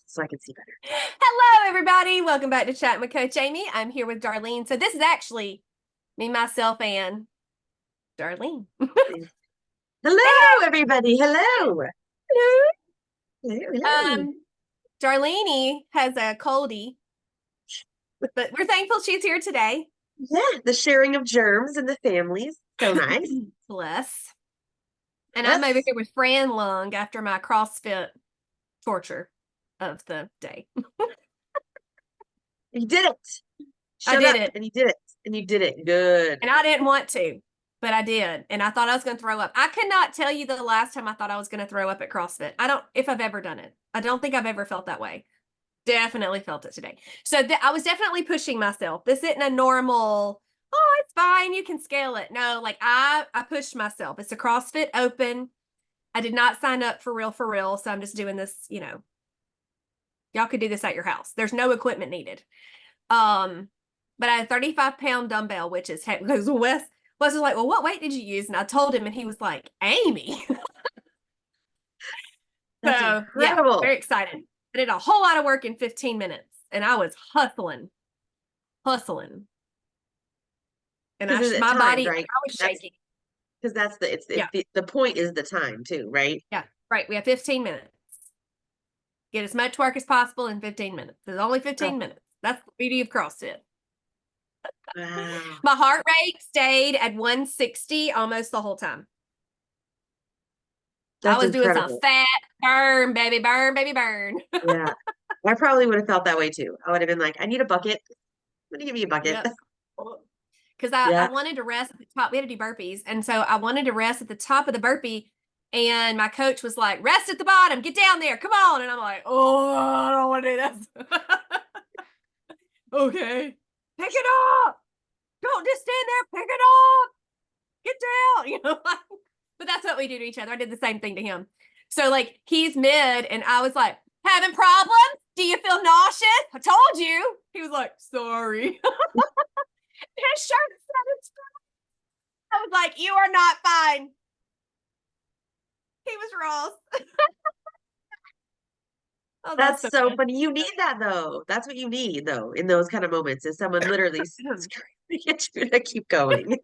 so I can see better. Hello, everybody. Welcome back to Chatting with Coach Amy. I'm here with Darlene. So this is actually me, myself, and Darlene. Hello, everybody. Hello. Hello. Hello, hello. Darlene has a coldie, but we're thankful she's here today. Yeah, the sharing of germs in the families. So nice. Bless. And I'm over Yes, here with Fran Lung after my CrossFit torture of the day. you did it. I Shut did up. it, And you did it. And you did it. Good. and I didn't want to, but I did. And I thought I was going to throw up. I cannot tell you the last time I thought I was going to throw up at CrossFit. I don't, if I've ever done it. I don't think I've ever felt that way. Definitely felt it today. So I was definitely pushing myself. This isn't a normal, oh, it's fine, you can scale it. No, like I pushed myself. It's a CrossFit Open. I did not sign up for real, so I'm just doing this, y'all could do this at your house. There's no equipment needed. But I had a 35-pound dumbbell, which is heavy. Because Wes was like, well, what weight did you use? And I told him, and he was like, Amy. That's So yeah, incredible. very excited. I did a whole lot of work in 15 minutes, and I was hustling, and Because it's my timed, body, right? I was That's shaking. because that's Yeah, the point is the time too, right? yeah, right. We have 15 minutes. Get as much work as possible in 15 minutes. There's only Oh, 15 minutes. That's the beauty of CrossFit. wow. My heart rate stayed at 160 almost the whole time. I That's was doing some incredible. fat burn, baby, burn, baby, burn. Yeah. I probably would have felt that way too. I would have been like, I need a bucket. I'm gonna give you a bucket. Yep. Because I Yeah. wanted to rest at the top. We had to do burpees. And so I wanted to rest at the top of the burpee. And my coach was like, rest at the bottom, get down there, come on. And I'm like, oh, I don't want to do this. Okay. Pick it up. Don't just stand there, pick it up. Get down. But that's what we do to each other. I did the same thing to him. So like he's mid and I was like, having problems? Do you feel nauseous? I told you. He was like, sorry. His shirt said it's I was like, you are not fine. He was Ross. Oh, that's That's so so good. funny. You need that though. That's what you need though in those kind of moments is someone literally screaming at you to keep going.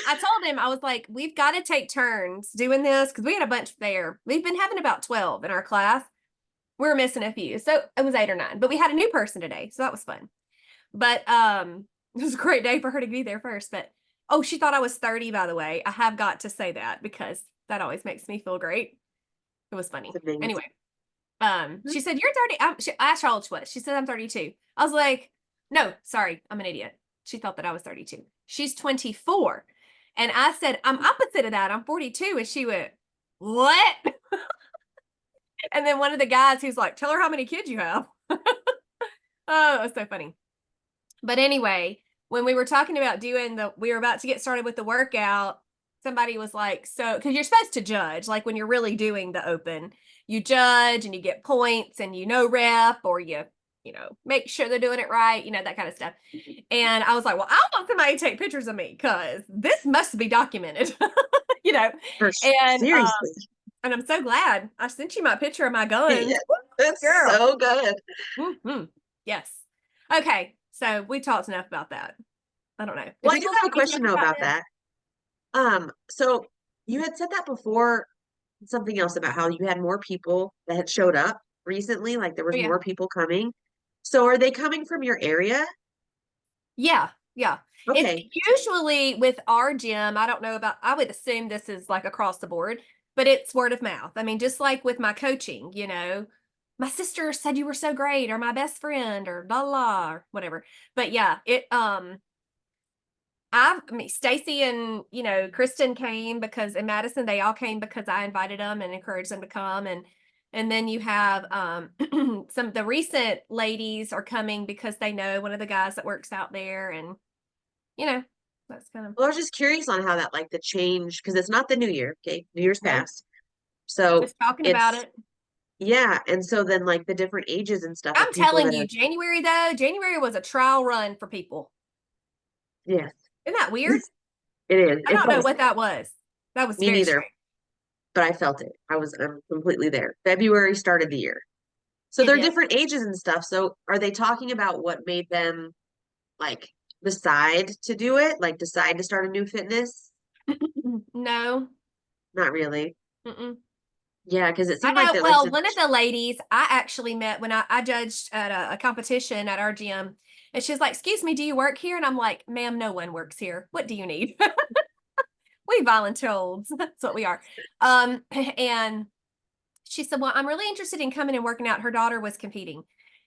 I told him, I was like, we've got to take turns doing this because we had a bunch there. We've been having about 12 in our class. We were missing a few. So it was 8 or 9, but we had a new person today. So that was fun. But it was a great day for her to be there first. But oh, she thought I was 30, by the way. I have got to say that because that always makes me feel great. It was funny. It's amazing. Anyway, she said, you're 30. I asked her how old she was. She said, I'm 32. I was like, no, sorry, I'm an idiot. She thought that I was 32. She's 24. And I said, I'm opposite of that. I'm 42. And she went, what? And then one of the guys, who's like, tell her how many kids you have. Oh, it was so funny. But anyway, when we were talking about we were about to get started with the workout. Somebody was like, so, because you're supposed to judge, like when you're really doing the open, you judge and you get points and rep or make sure they're doing it right, that kind of stuff. And I was like, well, I want somebody to take pictures of me because this must be documented, you know. And Seriously. and I'm so glad I sent you my picture of my Yeah, guns. that's Girl. so good. Mm-hmm. Yes. Okay. So we talked enough about that. I don't know. Do Well, I do people have a be question talking though about about this? that. So you had said that before, something else about how you had more people that had showed up recently, like there Oh was yeah. more people coming. So are they coming from your area? Yeah. Yeah. It's Okay. usually with our gym. I don't know about, I would assume this is like across the board, but it's word of mouth. I mean, just like with my coaching, my sister said you were so great, or my best friend, or blah, blah, or whatever. But yeah, I mean, Stacy and Kristen came because in Madison they all came because I invited them and encouraged them to come, and then you have some of the recent ladies are coming because they know one of the guys that works out there, and you know that's kind of Well, I was just curious on how that like the change because it's not the new year, okay? New Year's no, passed. So just talking about it's it. yeah, and so then like the different ages and stuff of I'm people telling that you, are January was a trial run for people. yes, Isn't that weird? it is. I It don't know felt what that was. That was me very neither, strange. but I felt it. I'm completely there. February started the year. So It they're did. different ages and stuff. So are they talking about what made them like decide to do it? Like decide to start a new fitness? No. Not really. Mm-mm. Yeah, because it I seemed like know. they're like Well, just one of the ladies I actually met when I judged at a competition at our gym, and she's like, "Excuse me, do you work here?" And I'm like, "Ma'am, no one works here. What do you need?" We volunteers. That's what we are. And she said, "Well, I'm really interested in coming and working out." Her daughter was competing.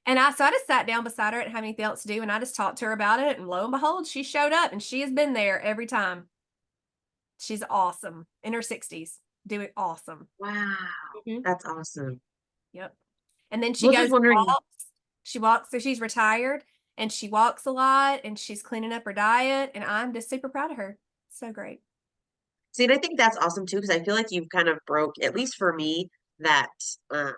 And so I just sat down beside her, I didn't have anything else to do. And I just talked to her about it. And lo and behold, she showed up and she has been there every time. She's awesome in her 60s, doing awesome. wow, Mhm. that's awesome. Yep. And then I she was goes just and wondering, walks. She walks, so she's retired and she walks a lot and she's cleaning up her diet. And I'm just super proud of her. So great. see, and I think that's awesome too, because I feel like you've kind of broke, at least for me, that uh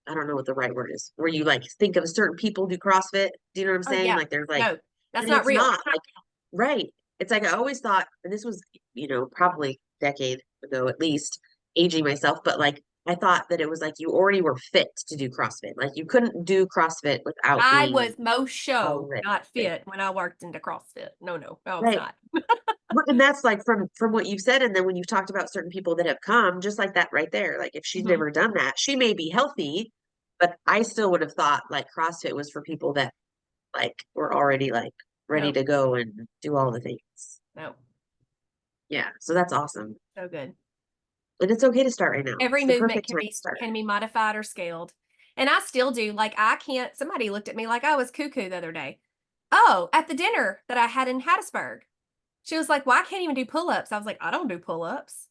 I don't know what the right word is, where you like think of certain people do CrossFit. Do you know what I'm Oh, saying? yeah. Like there's like, No, that's and not it's real. not like right. It's like I always thought, and this was, probably a decade ago at least, aging myself, but like I thought that it was like you already were fit to do CrossFit. Like you couldn't do CrossFit without I being was most show already not fit. fit when I worked into CrossFit. No, no, no, I was Right. not. And that's like from what you've said, and then when you've talked about certain people that have come, just like that right there. Like if she's Mhm. never done that, she may be healthy, but I still would have thought like CrossFit was for people that like were already like ready Nope, to go and do all the things. nope. Yeah, so that's awesome. So good. And it's okay to start right now. Every It's the movement perfect time to start. can be modified or scaled. And I still do. Like I can't somebody looked at me like I was cuckoo the other day. Oh, at the dinner that I had in Hattiesburg. She was like, "Well, I can't even do pull-ups." I was like, "I don't do pull-ups."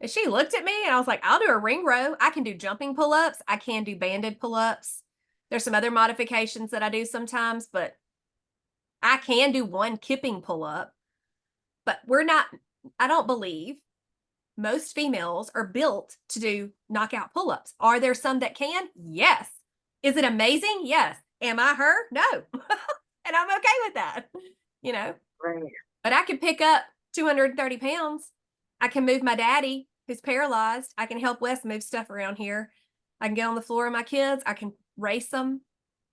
And she looked at me and I was like, "I'll do a ring row. I can do jumping pull-ups. I can do banded pull-ups. There's some other modifications that I do sometimes, but I can do one kipping pull-up." But we're not I don't believe most females are built to do knockout pull-ups. Are there some that can? Yes. Is it amazing? Yes. Am I her? No. And I'm okay with that. You know, Right. but I can pick up 230 pounds. I can move my daddy who's paralyzed. I can help Wes move stuff around here. I can get on the floor of my kids. I can race them.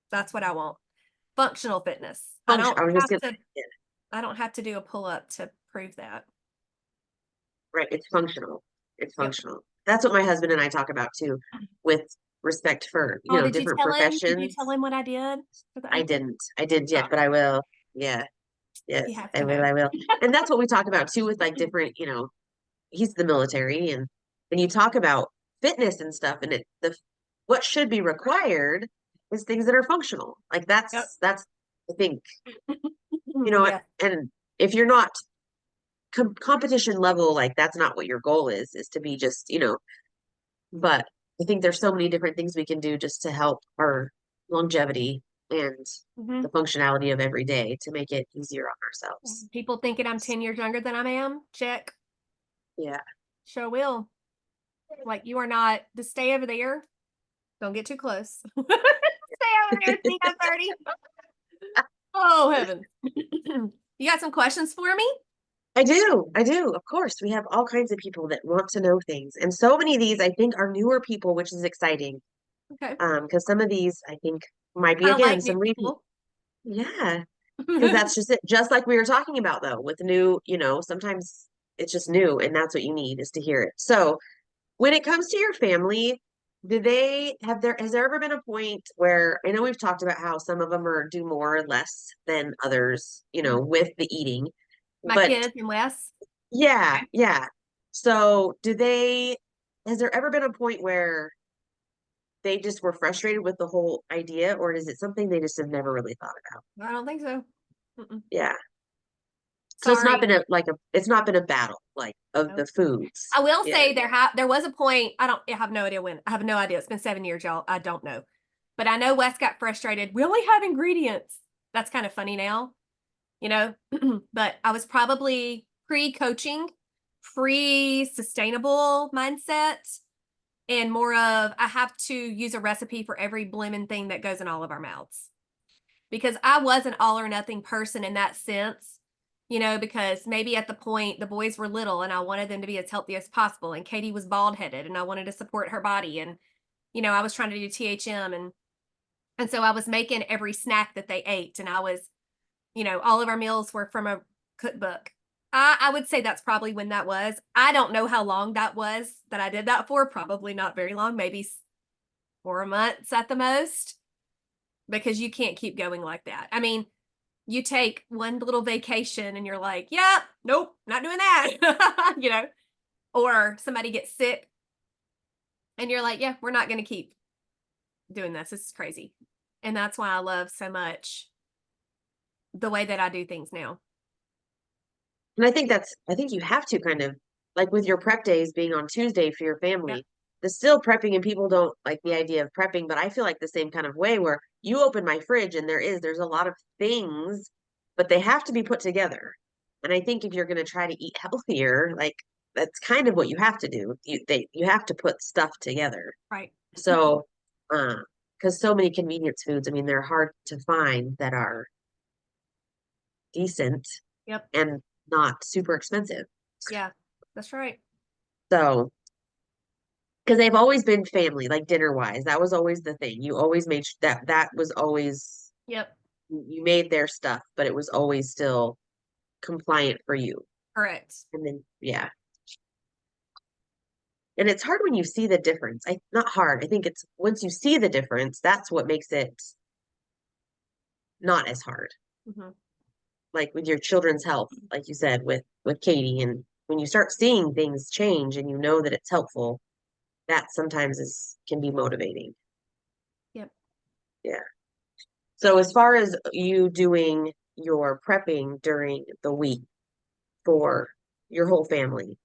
That's what I want. Functional fitness. Function. I was just gonna yeah, I don't have to do a pull-up to prove that. right. It's functional. It's Yep. functional. That's what my husband and I talk about too, with respect for, Oh, did you different tell him? Did you tell professions. him what I did for the I ankle? didn't. I didn't Oh, yet, but I will. Yeah. Yes, you have I to will. know. I will. And that's what we talk about too with like different, he's the military and you talk about fitness and stuff and what should be required is things that are functional. Like Yep. that's I think, you know, Yeah. and if you're not competition level, like that's not what your goal is to be just, but I think there's so many different things we can do just to help our longevity and Mhm. the functionality of every day to make it easier on ourselves. People thinking I'm 10 years younger than I am. Check. Yeah. Sure will. Like you are not to stay over there. Don't get too close. Stay over there, think I'm 30. Oh heavens. You got some questions for me? I do. I do. Of course, we have all kinds of people that want to know things. And so many of these I think are newer people, which is exciting. Okay. Because some of these I think might be I again like new some repeat. people. Yeah. Because that's just it. Just like we were talking about though, with new, sometimes it's just new and that's what you need is to hear it. So when it comes to your family, has there ever been a point where I know we've talked about how some of them are do more or less than others, with the eating, My but kids and Wes. yeah, yeah. So has there ever been a point where they just were frustrated with the whole idea, or is it something they just have never really thought about? I don't think so. Mm-mm. Yeah. So it's not Sorry. been it's not been a battle like of No. the foods. I will Yeah. say there was a point. I have no idea when. I have no idea. It's been 7 years, y'all. I don't know. But I know Wes got frustrated. We only have ingredients. That's kind of funny now, you know. But I was probably pre-coaching, pre-sustainable mindset, and more of I have to use a recipe for every blooming thing that goes in all of our mouths. Because I was an all or nothing person in that sense, because maybe at the point the boys were little and I wanted them to be as healthy as possible. And Katie was bald headed and I wanted to support her body. And I was trying to do THM, and so I was making every snack that they ate, and I was, all of our meals were from a cookbook. I would say that's probably when that was. I don't know how long that was that I did that for. Probably not very long, maybe 4 months at the most, because you can't keep going like that. I mean, you take one little vacation and you're like, yeah, nope, not doing that, or somebody gets sick and you're like, yeah, we're not going to keep doing this. This is crazy. And that's why I love so much the way that I do things now. And I think you have to kind of like with your prep days being on Tuesday for your Yep. family, the still prepping and people don't like the idea of prepping, but I feel like the same kind of way where you open my fridge and there's a lot of things, but they have to be put together. And I think if you're going to try to eat healthier, like that's kind of what you have to do. You have to put stuff together. Right. So, because so many convenience foods, I mean, they're hard to find that are decent Yep. and not super expensive. Yeah, that's right. So, because they've always been family, like dinner wise, that was always the thing. You always made that was always Yep. you made their stuff, but it was always still compliant for you. Correct. And then yeah, and it's hard when you see the difference. Not hard. I think it's once you see the difference, that's what makes it not as hard. Hmm. Like with your children's health, like you said with Katie, and when you start seeing things change and you know that it's helpful, that sometimes is can be motivating. Yep. Yeah. So as far as you doing your prepping during the week for your whole family,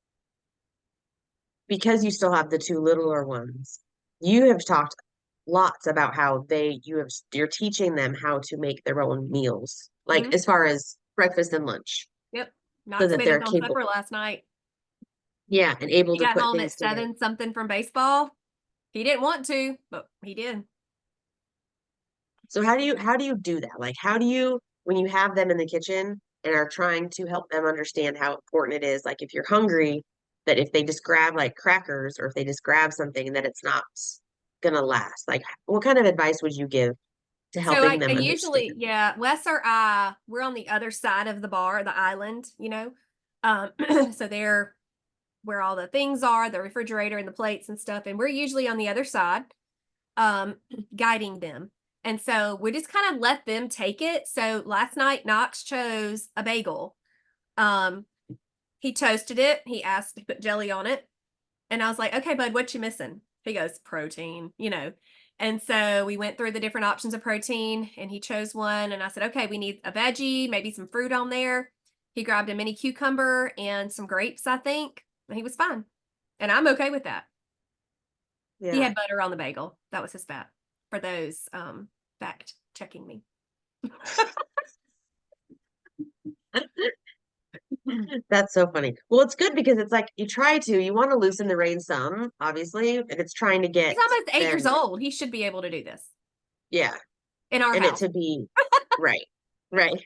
because you still have the two littler ones, you have talked lots about how you're teaching them how to make their own meals, like Hmm. as far as breakfast and lunch, Yep. so Knox that made us they're on supper capable. last night. Yeah, and able He to got put home at things together. 7 something from baseball. He didn't want to, but he did. So how do you do that? Like how do you when you have them in the kitchen and are trying to help them understand how important it is, like if you're hungry, that if they just grab like crackers or if they just grab something that it's not gonna last. Like what kind of advice would you give to So helping I them understand? usually, yeah, Wes or I, we're on the other side of the bar, the island, Um, so they're where all the things are, the refrigerator and the plates and stuff, and we're usually on the other side, um, guiding them. And so we just kind of let them take it. So last night, Knox chose a bagel. Um, he toasted it. He asked to put jelly on it. And I was like, okay, bud, what you missing? He goes, protein. And so we went through the different options of protein and he chose one. And I said, okay, we need a veggie, maybe some fruit on there. He grabbed a mini cucumber and some grapes, I think. And he was fine. And I'm okay with that. He Yeah. had butter on the bagel. That was his fat for those fact checking me. That's so funny. Well, it's good because it's like you want to loosen the reins some, obviously, if it's trying to He's get almost 8 years them, old. He should be able to do this yeah, in our and it house. to be right, right.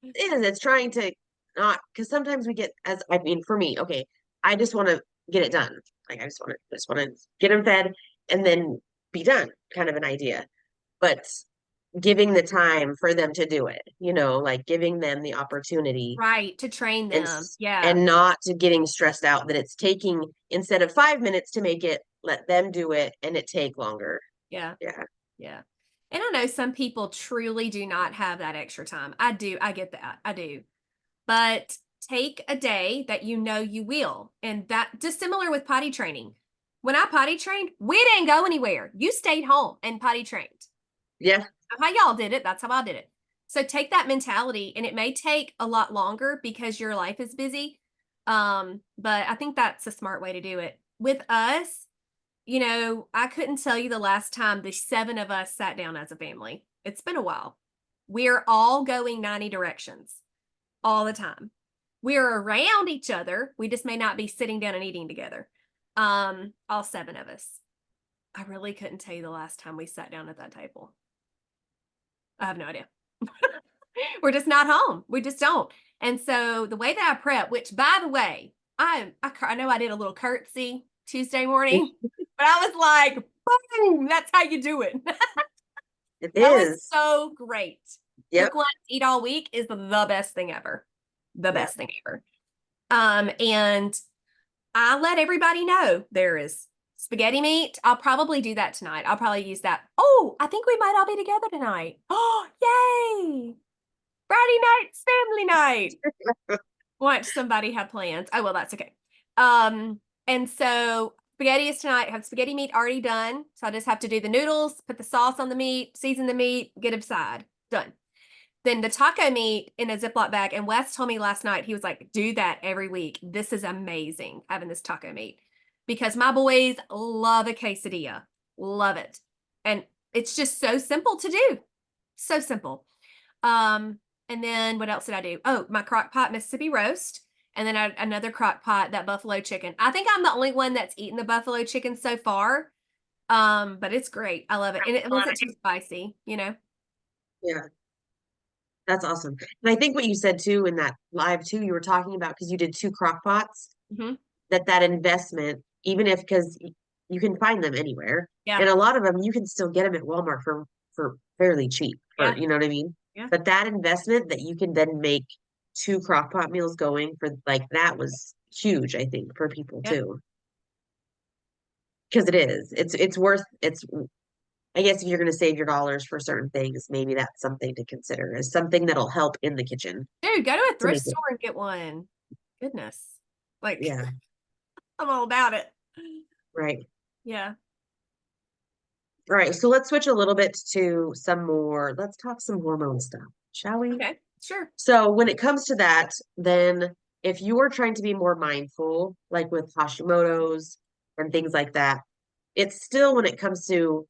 It's trying to not because sometimes we get as I mean for me, okay, I just want to get it done. Like I just want to get them fed and then be done, kind of an idea. But giving the time for them to do it, like giving them the opportunity Right, to train and them. Yeah. and not to getting stressed out that it's taking instead of 5 minutes to make it, let them do it and it take longer. Yeah. Yeah. Yeah. And I know some people truly do not have that extra time. I do. I get that. I do. But take a day that you know you will. And that just similar with potty training. When I potty trained, we didn't go anywhere. You stayed home and potty trained. Yeah. How y'all did it, that's how I did it. So take that mentality, and it may take a lot longer because your life is busy. But I think that's a smart way to do it. With us, I couldn't tell you the last time the 7 of us sat down as a family. It's been a while. We're all going 90 directions all the time. We're around each other. We just may not be sitting down and eating together. All 7 of us. I really couldn't tell you the last time we sat down at that table. I have no idea. We're just not home. We just don't. And so the way that I prep, which by the way, I know I did a little curtsy Tuesday morning, but I was like, Boom! That's how you do it. It That was is. so great. Yep. Cook once, eat all week is the best thing ever. The Yeah. best thing ever. And I let everybody know there is spaghetti meat. I'll probably do that tonight. I'll probably use that. Oh, I think we might all be together tonight. Oh, yay! Friday night's family night. Watch somebody have plans. Oh, well, that's okay. And so spaghetti is tonight. I have spaghetti meat already done. So I just have to do the noodles, put the sauce on the meat, season the meat, get it aside. Done. Then the taco meat in a Ziploc bag. And Wes told me last night, he was like, do that every week. This is amazing having this taco meat because my boys love a quesadilla. Love it. And it's just so simple to do. So simple. And then what else did I do? Oh, my crock pot Mississippi roast. And then another crock pot, that buffalo chicken. I think I'm the only one that's eaten the buffalo chicken so far. But it's great. I love it. And it wasn't too spicy, you know? Yeah. That's awesome. And I think what you said too in that live too, you were talking about because you did two crock pots, Hmm. that investment, even if because you can find them anywhere, Yeah. and a lot of them you can still get them at Walmart for fairly cheap, for Yeah. you know what I mean? Yeah. But that investment that you can then make two crock pot meals going for like that was huge, I think, for people Yeah. too. Because it is. It's worth it's I guess if you're gonna save your dollars for certain things, maybe that's something to consider as something that'll help in the kitchen Dude, go to a to thrift make it. store and get one. Goodness. Like, Yeah, I'm all about it. right. Yeah. All right, so let's switch a little bit to let's talk some hormone stuff, shall we? Okay. Sure. So when it comes to that, then if you are trying to be more mindful, like with Hashimoto's and things like that, it's still when it comes to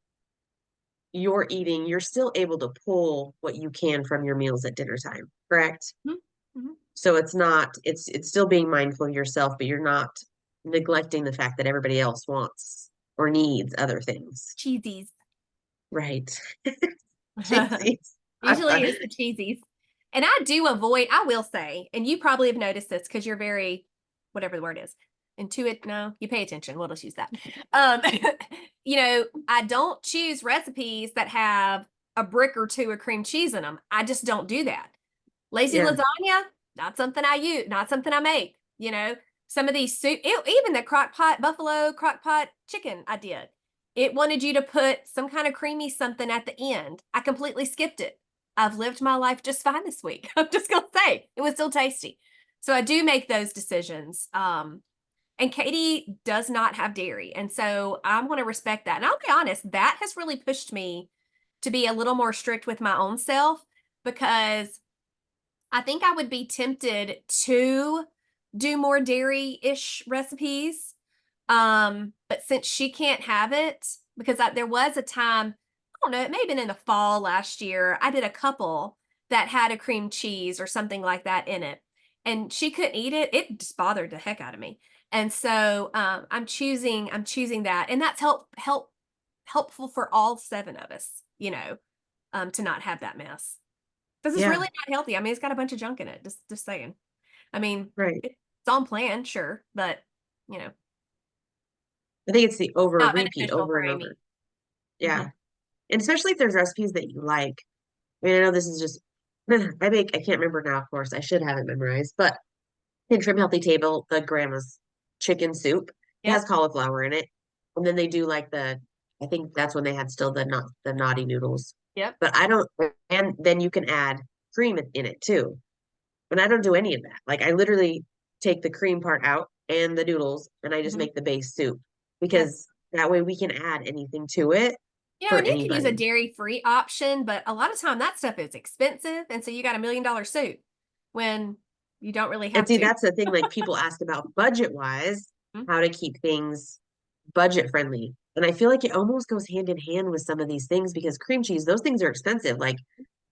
your eating, you're still able to pull what you can from your meals at dinner time, correct? Mhm. Mhm. So it's not, it's still being mindful of yourself, but you're not neglecting the fact that everybody else wants or needs other things. Cheesies. Right. Cheesies. Usually it's the cheesies. And I do avoid, I will say, and you probably have noticed this because you're very, whatever the word is, intuit. No, you pay attention. We'll just use that. Um, I don't choose recipes that have a brick or two of cream cheese in them. I just don't do that. Lazy Yeah. lasagna, not something I use, not something I make. Some of these soup, even the crock pot buffalo crock pot chicken I did. It wanted you to put some kind of creamy something at the end. I completely skipped it. I've lived my life just fine this week. I'm just gonna say it was still tasty. So I do make those decisions. And Katie does not have dairy. And so I'm going to respect that. And I'll be honest, that has really pushed me to be a little more strict with my own self because I think I would be tempted to do more dairy-ish recipes. But since she can't have it, because there was a time, I don't know, it may have been in the fall last year, I did a couple that had a cream cheese or something like that in it. And she couldn't eat it. It just bothered the heck out of me. And so I'm choosing that. And that's helpful for all seven of us, to not have that mess. Because it's Yeah. really not healthy. I mean, it's got a bunch of junk in it. Just saying. I mean, Right. it's on plan, sure, but you know, I think it's the over not repeat beneficial over for and over. Amy. Yeah. Hmm. And especially if there's recipes that you like. I mean, I know this is just, I can't remember now, of course. I should have it memorized, but in Trim Healthy Table, the grandma's chicken soup, it has Yep. cauliflower in it. And then they do like I think that's when they had still the naughty noodles. Yep. But I don't, and then you can add cream in it too. And I don't do any of that. Like I literally take the cream part out and the noodles and I just Hmm. make the base soup Yep. because that way we can add anything to it for And you could use a anybody. dairy-free option, but a lot of time that stuff is expensive, and so you got $1 million soup when you don't really And have see, to. that's the thing, like people ask about budget wise, Mhm. how to keep things budget friendly. And I feel like it almost goes hand in hand with some of these things because cream cheese, those things are expensive. Like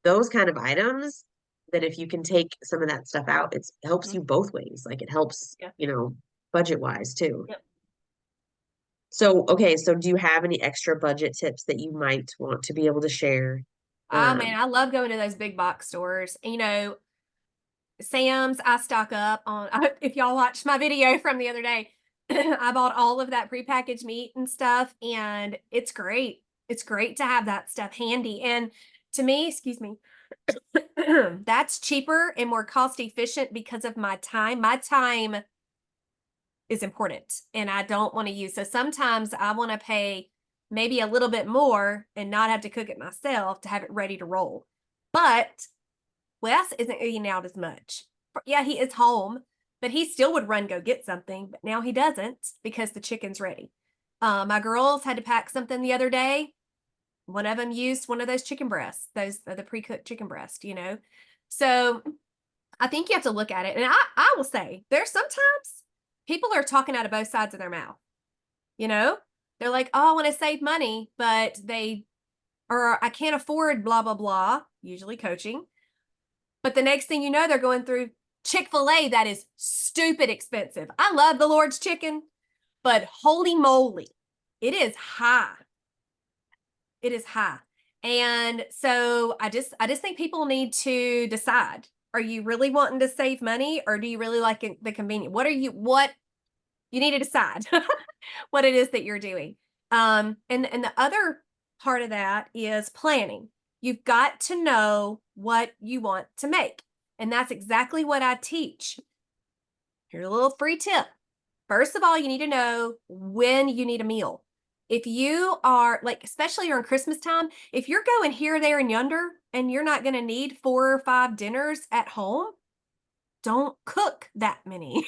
those kind of items that if you can take some of that stuff out, it helps Mhm. you both ways. Like it helps, Yeah. budget wise too. Yep. So, okay, so do you have any extra budget tips that you might want to be able to share? Oh man, I love going to those big box stores. Sam's, I stock up on, if y'all watched my video from the other day, I bought all of that prepackaged meat and stuff, and it's great. It's great to have that stuff handy. And to me, excuse me, that's cheaper and more cost efficient because of my time. My time is important and I don't want to use. So sometimes I want to pay maybe a little bit more and not have to cook it myself to have it ready to roll. But Wes isn't eating out as much. Yeah, he is home, but he still would run go get something. But now he doesn't because the chicken's ready. My girls had to pack something the other day. One of them used one of those chicken breasts, those the pre-cooked chicken breast, you know. So I think you have to look at it. And I will say there's sometimes people are talking out of both sides of their mouth. You know, they're like, oh, I want to save money, but I can't afford blah, blah, blah, usually coaching. But the next thing you know, they're going through Chick-fil-A that is stupid expensive. I love the Lord's chicken, but holy moly, it is high. It is high. And so I just think people need to decide. Are you really wanting to save money or do you really like the convenience? What you need to decide what it is that you're doing. And the other part of that is planning. You've got to know what you want to make. And that's exactly what I teach. Here's a little free tip. First of all, you need to know when you need a meal. If you are like, especially during Christmas time, if you're going here, there, and yonder, and you're not going to need 4 or 5 dinners at home, don't cook that many.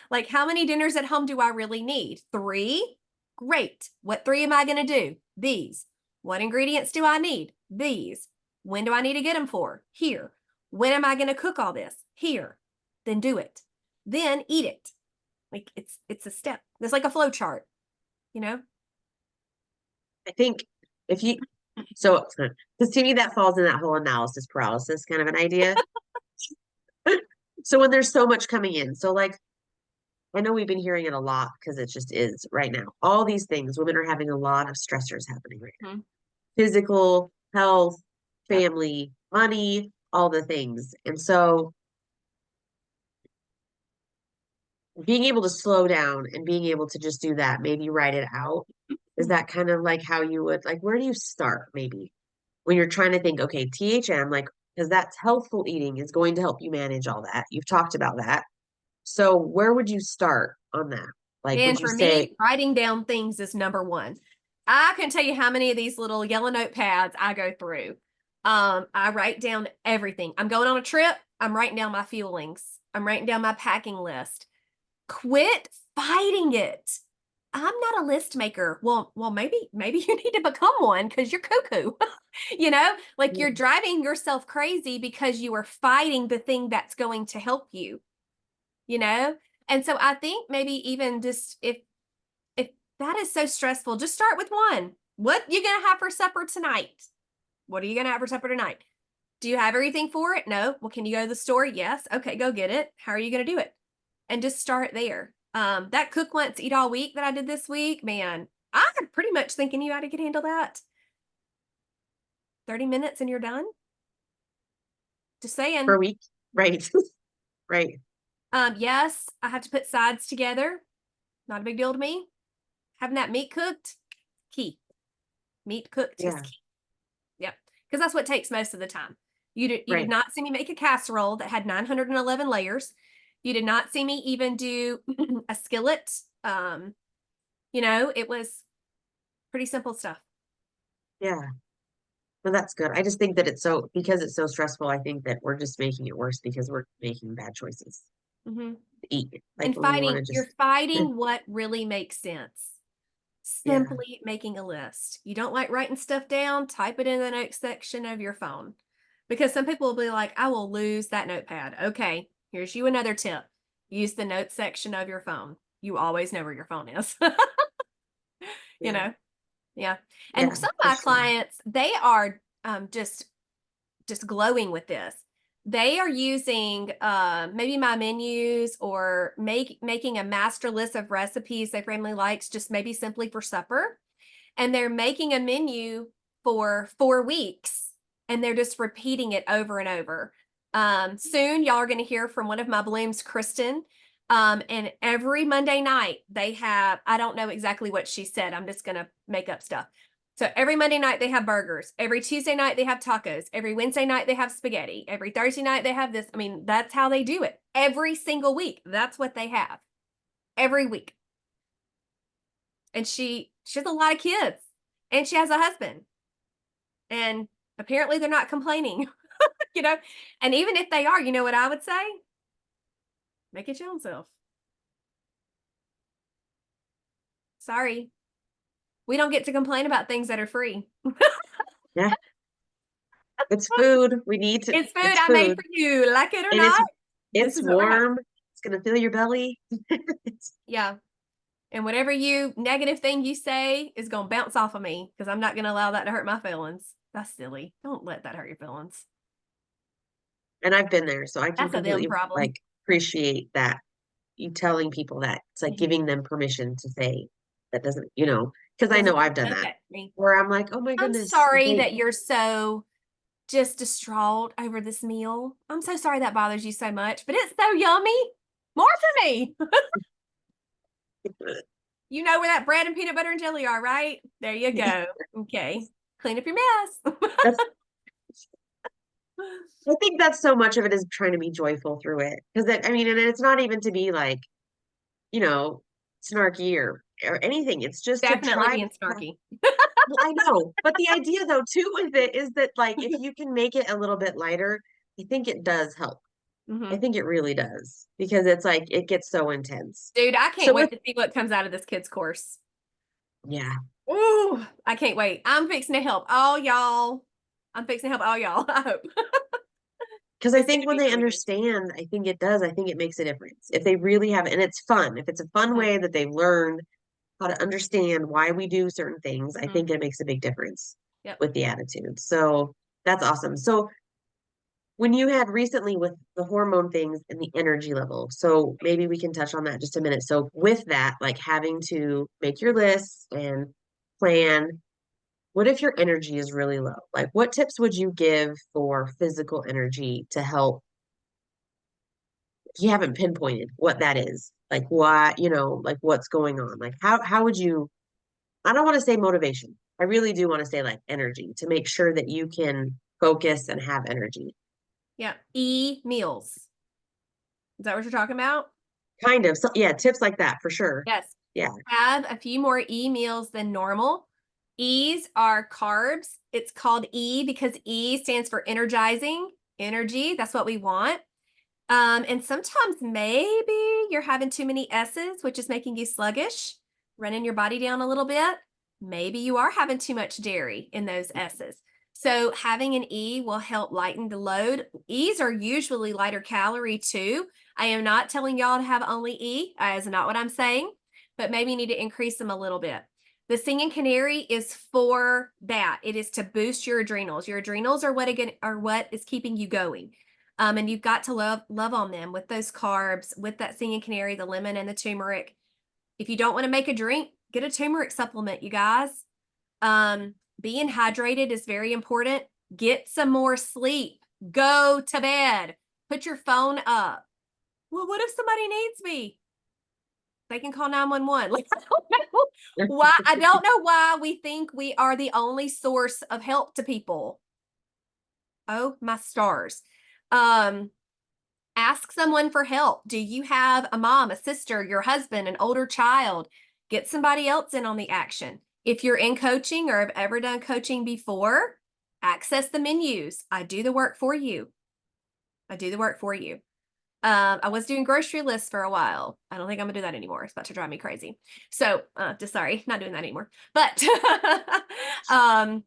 Like how many dinners at home do I really need? 3? Great. What 3 am I going to do? These. What ingredients do I need? These. When do I need to get them for? Here. When am I going to cook all this? Here. Then do it. Then eat it. Like it's a step. It's like a flow chart, you know? I think if you, so because to me that falls in that whole analysis paralysis kind of an idea. So when there's so much coming in, so like I know we've been hearing it a lot because it just is right now. All these things, women are having a lot of stressors happening right now. Mhm. Physical, health, Yep. family, money, all the things. And so being able to slow down and being able to just do that, maybe write it out, is that kind of like how you would like where do you start maybe when you're trying to think, okay, THM, like, because that's healthful eating is going to help you manage all that. You've talked about that. So where would you start on that? Like, would And you for say, me, writing down things is number one. I can tell you how many of these little yellow notepads I go through. I write down everything. I'm going on a trip. I'm writing down my fuelings. I'm writing down my packing list. Quit fighting it. I'm not a list maker. Well, maybe you need to become one because you're cuckoo. Like you're driving yourself crazy because you are fighting the thing that's going to help you, you know? And so I think maybe even just if that is so stressful, just start with one. What you gonna have for supper tonight? What are you gonna have for supper tonight? Do you have everything for it? No. Well, can you go to the store? Yes. Okay, go get it. How are you gonna do it? And just start there. That cook once, eat all week that I did this week, man, I'm pretty much thinking you how to handle that. 30 minutes and you're done. Just per saying. week? Right. Right. Yes, I have to put sides together. Not a big deal to me. Having that meat cooked, key. Meat cooked is Yeah. key. Yep. Because that's what takes most of the time. You did Right. not see me make a casserole that had 911 layers. You did not see me even do a skillet. It was pretty simple stuff. Yeah. Well, that's good. I just think that it's so because it's so stressful, I think that we're just making it worse because we're making bad choices Hmm. to eat. Like And when we want to you're just fighting what really makes sense. yeah. Simply making a list. You don't like writing stuff down, type it in the notes section of your phone. Because some people will be like, I will lose that notepad. Okay, here's you another tip. Use the notes section of your phone. You always know where your phone is. you Yeah. know? Yeah. And Yeah, some of for my sure. clients, they are just glowing with this. They are using maybe my menus or making a master list of recipes their family likes, just maybe simply for supper. And they're making a menu for 4 weeks and they're just repeating it over and over. Soon, y'all are going to hear from one of my blooms, Kristen. And every Monday night they have, I don't know exactly what she said. I'm just going to make up stuff. So every Monday night they have burgers. Every Tuesday night they have tacos. Every Wednesday night they have spaghetti. Every Thursday night they have this. I mean, that's how they do it every single week. That's what they have every week. And she has a lot of kids and she has a husband. And apparently they're not complaining, you know? And even if they are, you know what I would say? Make it your own self. Sorry. We don't get to complain about things that are free. Yeah. It's food. We need to, It's food it's I made food. for you. Like it or And not, this it's is what we're having. warm. It's gonna fill your belly. Yeah. And whatever you negative thing you say is going to bounce off of me because I'm not going to allow that to hurt my feelings. That's silly. Don't let that hurt your feelings. And I've been there, so I can That's a them completely problem. like appreciate that. You telling people that. It's like Mhm. giving them permission to say that doesn't, you know, because I know Doesn't I've done that affect me. where I'm like, oh my I'm goodness, sorry they that you're so just distraught over this meal. I'm so sorry that bothers you so much, but it's so yummy. More for me. You know where that bread and peanut butter and jelly are, right? There you go. Okay. Clean up your mess. that's I think that's so much of it is trying to be joyful through it. Because I mean, and it's not even to be like, you know, snarky or anything. It's just to Definitely try to being snarky. well, I know. But the idea though too with it is that like if you can make it a little bit lighter, I think it does help. I Mhm. think it really does because it's like it gets so intense. Dude, I can't So with wait to see what comes out of this kid's course. yeah, Ooh, I can't wait. I'm fixing to help all y'all. I'm fixing to help all y'all. I hope. because I It's going think to when be they really good. understand, I think it does. I think it makes a difference. If they really have, and it's fun, if it's a fun Uh-huh. way that they've learned how to understand why we do certain things, I Mhm. think it makes a big difference Yep. with the attitude. So that's awesome. So when you had recently with the hormone things and the energy level, so maybe we can touch on that just a minute. So with that, like having to make your lists and plan, what if your energy is really low? Like what tips would you give for physical energy to help? You haven't pinpointed what that is. Like why, like what's going on? Like how would you I don't want to say motivation. I really do want to say like energy to make sure that you can focus and have energy. Yep. Meals. Is that what you're talking about? Kind of. So yeah, tips like that for sure. Yes. Yeah. Have a few more meals than normal. E's are carbs. It's called E because E stands for energizing, energy. That's what we want. And sometimes maybe you're having too many S's, which is making you sluggish, running your body down a little bit. Maybe you are having too much dairy in those S's. So having an E will help lighten the load. E's are usually lighter calorie too. I am not telling y'all to have only E. That is not what I'm saying, but maybe you need to increase them a little bit. The singing canary is for that. It is to boost your adrenals. Your adrenals are what is keeping you going. And you've got to love on them with those carbs, with that singing canary, the lemon and the turmeric. If you don't want to make a drink, get a turmeric supplement, you guys. Being hydrated is very important. Get some more sleep. Go to bed. Put your phone up. Well, what if somebody needs me? They can call 911. Like, I don't know why. I don't know why we think we are the only source of help to people. Oh, my stars. Um, Ask someone for help. Do you have a mom, a sister, your husband, an older child? Get somebody else in on the action. If you're in coaching or have ever done coaching before, access the menus. I do the work for you. I do the work for you. I was doing grocery lists for a while. I don't think I'm gonna do that anymore. It's about to drive me crazy. So, just sorry, not doing that anymore. But, um,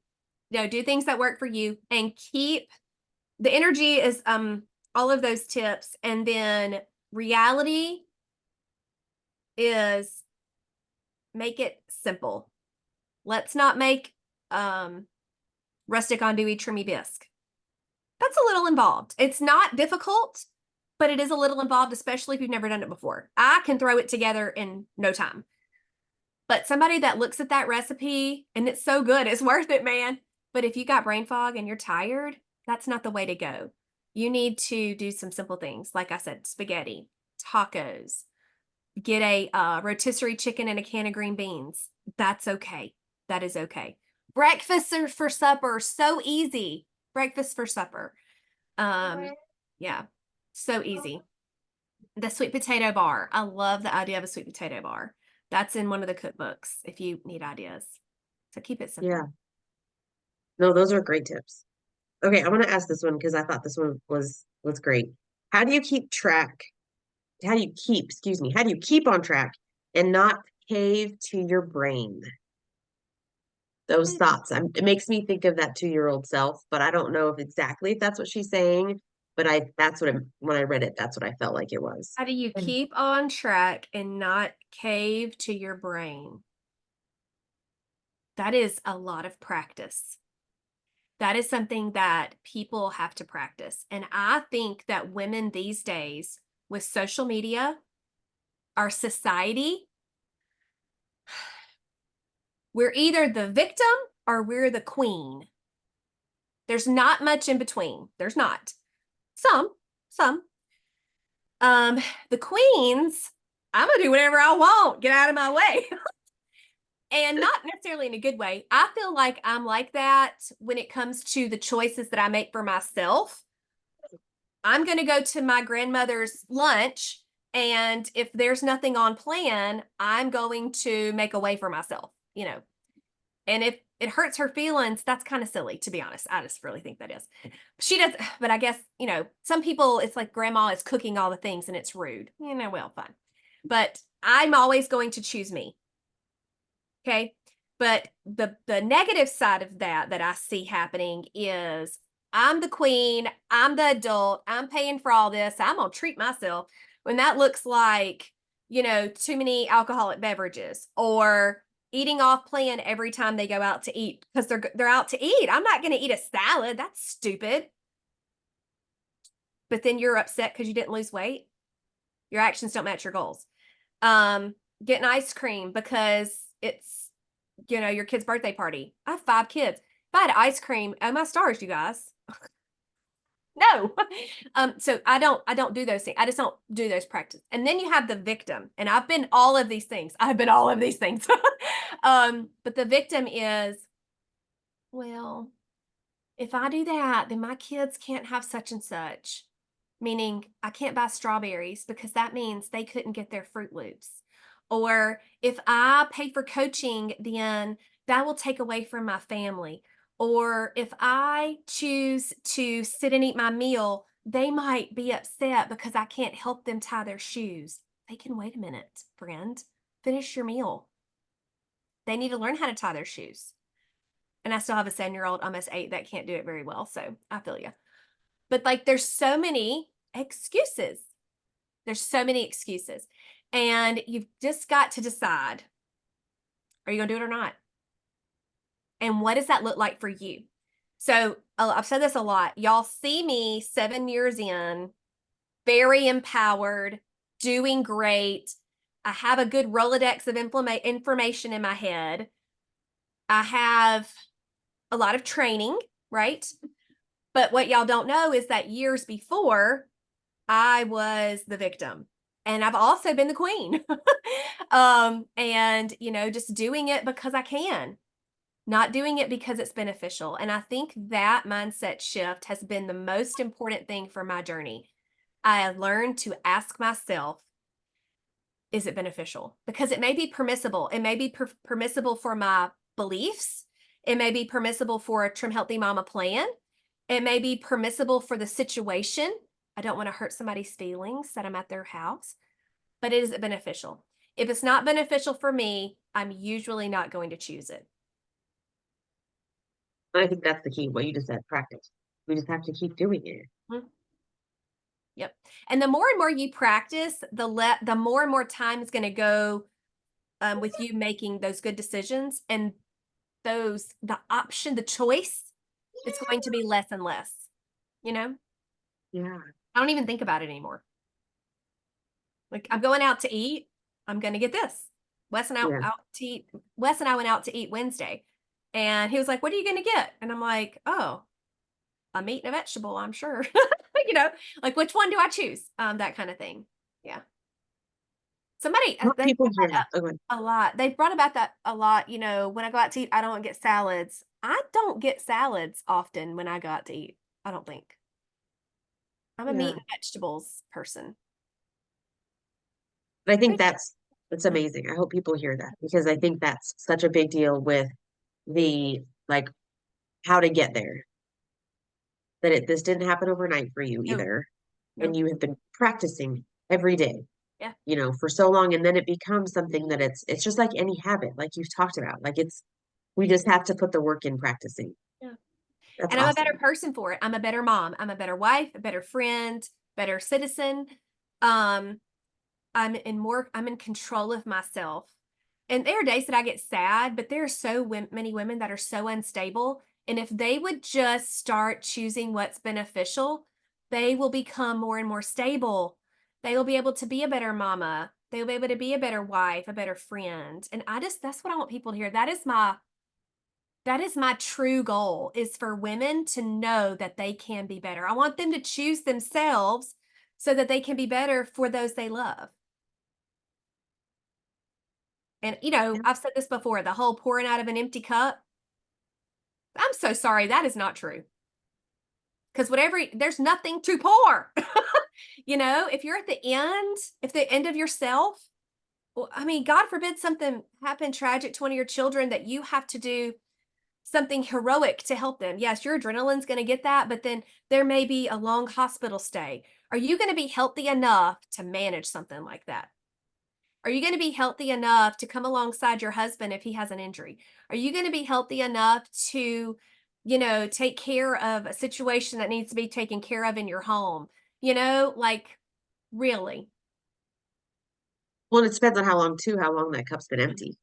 do things that work for you and keep the energy is all of those tips, and then reality is make it simple. Let's not make rustic andouille trimmy bisque. That's a little involved. It's not difficult, but it is a little involved, especially if you've never done it before. I can throw it together in no time. But somebody that looks at that recipe and it's so good, it's worth it, man. But if you got brain fog and you're tired, that's not the way to go. You need to do some simple things. Like I said, spaghetti, tacos, get a rotisserie chicken and a can of green beans. That's okay. That is okay. Breakfast or for supper, so easy. Breakfast for supper. Yeah, so easy. The sweet potato bar. I love the idea of a sweet potato bar. That's in one of the cookbooks if you need ideas. So keep it Yeah. simple. No, those are great tips. Okay, I want to ask this one because I thought this one was great. How do you keep track? How do you keep, excuse me, how do you keep on track and not cave to your brain? Those thoughts. It makes me think of that 2-year-old self, but I don't know if exactly if that's what she's saying. But that's what when I read it, that's what I felt like it was. How do you keep on track and not cave to your brain? That is a lot of practice. That is something that people have to practice. And I think that women these days, with social media, our society, we're either the victim or we're the queen. There's not much in between. There's not. Some. Um, the queens, I'm gonna do whatever I want. Get out of my way. And not necessarily in a good way. I feel like I'm like that when it comes to the choices that I make for myself. I'm going to go to my grandmother's lunch, and if there's nothing on plan, I'm going to make a way for myself, you know. And if it hurts her feelings, that's kind of silly, to be honest. I just really think that is. She does, but I guess, you know, some people, it's like grandma is cooking all the things and it's rude. You know, well, fine. But I'm always going to choose me. Okay. But the negative side of that I see happening is I'm the queen, I'm the adult, I'm paying for all this, I'm gonna treat myself when that looks like, you know, too many alcoholic beverages or eating off plan every time they go out to eat because they're out to eat. I'm not gonna eat a salad. That's stupid. But then you're upset because you didn't lose weight. Your actions don't match your goals. Getting ice cream because it's, you know, your kid's birthday party. I have 5 kids. If I had ice cream, oh my stars, you guys. No. So I don't do those things. I just don't do those practices. And then you have the victim. And I've been all of these things. I've been all of these things. But the victim is, well, if I do that, then my kids can't have such and such. Meaning I can't buy strawberries because that means they couldn't get their Fruit Loops. Or if I pay for coaching, then that will take away from my family. Or if I choose to sit and eat my meal, they might be upset because I can't help them tie their shoes. They can wait a minute, friend. Finish your meal. They need to learn how to tie their shoes. And I still have a 7-year-old, almost 8, that can't do it very well. So I feel you. But like, there's so many excuses. There's so many excuses. And you've just got to decide, are you going to do it or not? And what does that look like for you? So I've said this a lot. Y'all see me 7 years in, very empowered, doing great. I have a good Rolodex of information in my head. I have a lot of training, right? But what y'all don't know is that years before, I was the victim. And I've also been the queen. And, you know, just doing it because I can, not doing it because it's beneficial. And I think that mindset shift has been the most important thing for my journey. I have learned to ask myself, is it beneficial? Because it may be permissible. It may be permissible for my beliefs. It may be permissible for a Trim Healthy Mama plan. It may be permissible for the situation. I don't want to hurt somebody's feelings that I'm at their house, but is it beneficial? If it's not beneficial for me, I'm usually not going to choose it. I think that's the key. What you just said, practice. We just have to keep doing it. Mhm. Yep. And the more and more you practice, the more and more time is going to go with you making those good decisions, and the choice, it's going to be less and less. You know, Yeah. I don't even think about it anymore. Like, I'm going out to eat, I'm going to get this. Wes and I Yeah. out to eat. Wes and I went out to eat Wednesday, and he was like, "What are you going to get?" And I'm like, "Oh, a meat and a vegetable, I'm sure." You know, like, which one do I choose? That kind of thing. Yeah. Somebody, I hope they people brought hear that that. Okay. up a lot. They've brought about that a lot. You know, when I go out to eat, I don't get salads. I don't get salads often when I go out to eat. I don't think. I'm a meat Yeah. and vegetables person. But I think Pretty- that's yeah. amazing. I hope people hear that because I think that's such a big deal with the like how to get there. That this didn't happen overnight for you No, either. no. And you have been practicing every day, Yeah. for so long. And then it becomes something that it's just like any habit, like you've talked about. Like we just have to put the work in practicing. Yeah. That's And I'm a better awesome. person for it. I'm a better mom. I'm a better wife, a better friend, better citizen. Um, I'm in control of myself. And there are days that I get sad, but there are many women that are so unstable. And if they would just start choosing what's beneficial, they will become more and more stable. They will be able to be a better mama. They will be able to be a better wife, a better friend. And that's what I want people to hear. That is my true goal is for women to know that they can be better. I want them to choose themselves so that they can be better for those they love. And, Yeah. I've said this before, the whole pouring out of an empty cup. I'm so sorry. That is not true. Because there's nothing to pour. If you're at the end of yourself, well, I mean, God forbid something happen tragic to one of your children that you have to do something heroic to help them. Yes, your adrenaline's going to get that, but then there may be a long hospital stay. Are you going to be healthy enough to manage something like that? Are you going to be healthy enough to come alongside your husband if he has an injury? Are you going to be healthy enough to, take care of a situation that needs to be taken care of in your home? Like really. Well, it depends on how long that cup's been empty.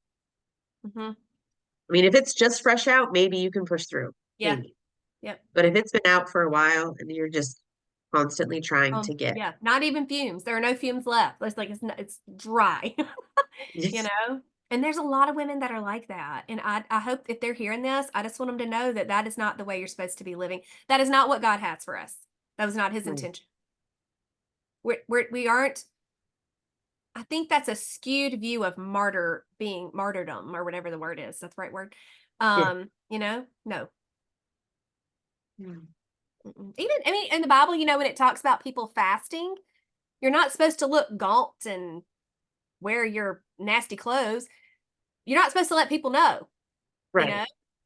Hmm. I mean, if it's just fresh out, maybe you can push through, Yeah. maybe. Yep. But if it's been out for a while and you're just constantly trying to get, Yeah. Not even fumes. There are no fumes left. It's dry. you yes, know? And there's a lot of women that are like that. And I hope if they're hearing this, I just want them to know that that is not the way you're supposed to be living. That is not what God has for us. That was not his right. intention. We aren't, I think that's a skewed view of being martyrdom or whatever the word is. That's the right word. Yeah. No. Mm. Even, I mean, in the Bible, when it talks about people fasting, you're not supposed to look gaunt and wear your nasty clothes. You're not supposed to let people know. You Right. know,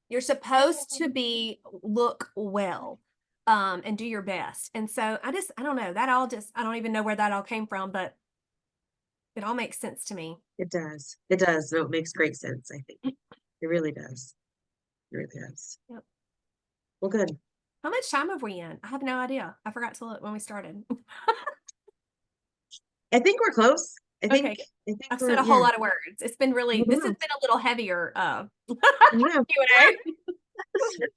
you're supposed to look well, and do your best. And so I don't know, I don't even know where that all came from, but it all makes sense to me. It does. It does. No, it makes great sense, I think. It really does. It really does. Yep. Well, good. How much time have we in? I have no idea. I forgot to look when we started. I think we're close. I Okay. think I think I've said we're a whole yeah. lot of words. This has been a little heavier, Yeah. Q&A.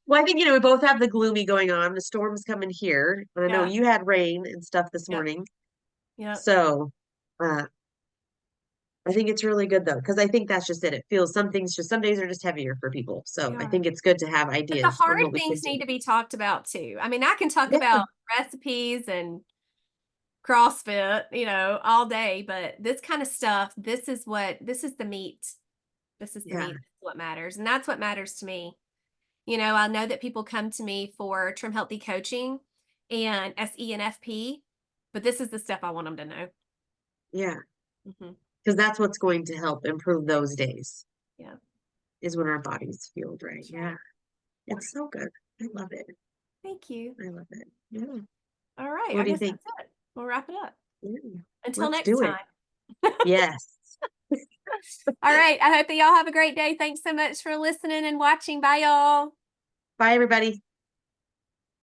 Well, I think, we both have the gloomy going on. The storm's coming here. And I know Yeah. you had rain and stuff this Yep. morning. Yep. So, uh, I think it's really good though, because I think that's just it. It feels some days are just heavier for people. They So I are. think it's good to have But the ideas on hard what we can things do. need to be talked about too. I mean, I can talk Yeah. about recipes and CrossFit, all day, but this kind of stuff, this is the meat. This is the Yeah. meat. This is what matters. And that's what matters to me. I know that people come to me for Trim Healthy coaching and SENFP, but this is the stuff I want them to know. Yeah. Hmm. Because that's what's going to help improve those days Yeah. is when our bodies feel right. That's Yeah. right. It's so good. I love it. Thank you. I love it. Yeah. All right. What I do you guess think? that's it. We'll wrap it up. Yeah. Until Let's next do it. time. Yes. All right. I hope that y'all have a great day. Thanks so much for listening and watching. Bye, y'all. Bye, everybody.